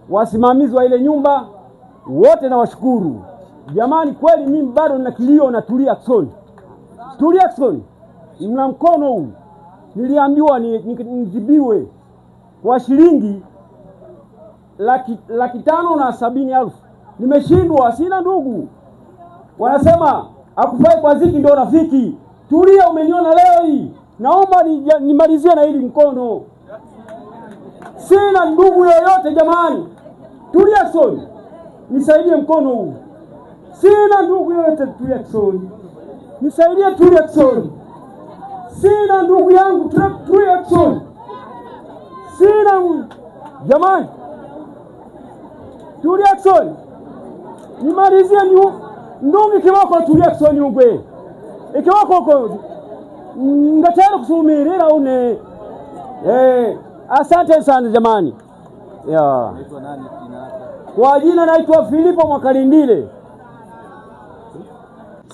wasimamizi wa ile nyumba wote na washukuru. Jamani, kweli mimi bado nina kilio na Tulia Ackson. Tulia Ackson, mna mkono huu. Niliambiwa nizibiwe kwa shilingi 570,000. Nimeshindwa, sina ndugu. Wanasema akufai kwa ziki ndio rafiki. Tulia, umeniona leo hii. Naomba nimalizie na hili mkono. Sina ndugu yoyote jamani. Tulia Ackson, nisaidie mkono huu. Sina ndugu yoyote Tulia Ackson. Nisaidie Tulia Ackson. Sina ndugu yangu Tulia Ackson. Sina jamani. Tulia Ackson, nimalizie ndungi kiboko Tulia Ackson ungwe. Ikiwako ko ngatero kusumirira une. Asante sana jamani. Unaitwa nani jina lako? Kwa jina naitwa Filipo Mwakalindile.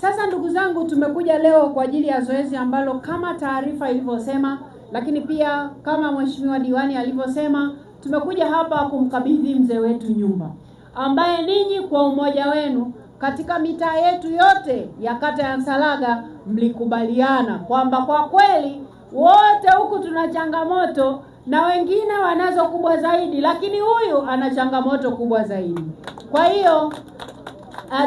Sasa ndugu zangu, tumekuja leo kwa ajili ya zoezi ambalo kama taarifa ilivyosema, lakini pia kama mheshimiwa diwani alivyosema, tumekuja hapa kumkabidhi mzee wetu nyumba, ambaye ninyi kwa umoja wenu katika mitaa yetu yote ya kata ya Nsalaga mlikubaliana kwamba kwa kweli wote huku tuna changamoto na wengine wanazo kubwa zaidi, lakini huyu ana changamoto kubwa zaidi. Kwa hiyo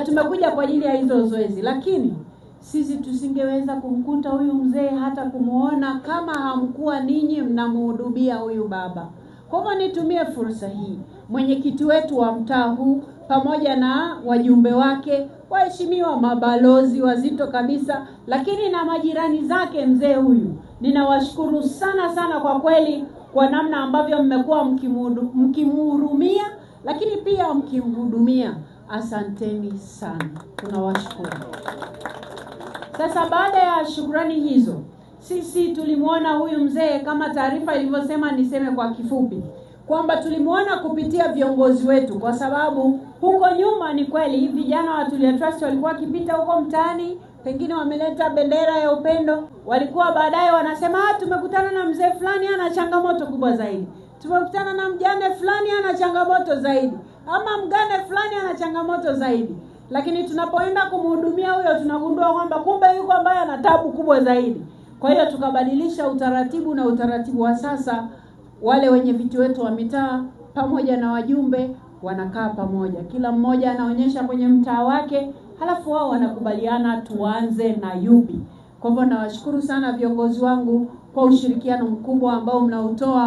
tumekuja kwa ajili ya hizo zoezi, lakini sisi tusingeweza kumkuta huyu mzee hata kumuona kama hamkuwa ninyi mnamhudumia huyu baba. Kwa hivyo nitumie fursa hii, mwenyekiti wetu wa mtaa huu pamoja na wajumbe wake, waheshimiwa mabalozi wazito kabisa, lakini na majirani zake mzee huyu, ninawashukuru sana sana kwa kweli kwa namna ambavyo mmekuwa mkimhurumia, lakini pia mkimhudumia. Asanteni sana, tunawashukuru. Sasa baada ya shukrani hizo, sisi tulimuona huyu mzee kama taarifa ilivyosema. Niseme kwa kifupi kwamba tulimuona kupitia viongozi wetu, kwa sababu huko nyuma ni kweli vijana wa Tulia Trust walikuwa kipita huko mtaani, pengine wameleta bendera ya upendo, walikuwa baadaye wanasema tumekutana na mzee fulani ana changamoto kubwa zaidi, tumekutana na mjane fulani ana changamoto zaidi, ama mgane fulani ana changamoto zaidi. Lakini tunapoenda kumhudumia huyo, tunagundua kwamba kumbe yuko ambaye ana tabu kubwa zaidi. Kwa hiyo tukabadilisha utaratibu, na utaratibu wa sasa wale wenye viti wetu wa mitaa pamoja na wajumbe wanakaa pamoja, kila mmoja anaonyesha kwenye mtaa wake, halafu wao wanakubaliana tuanze na yupi. Kwa hivyo nawashukuru sana viongozi wangu kwa ushirikiano mkubwa ambao mnautoa.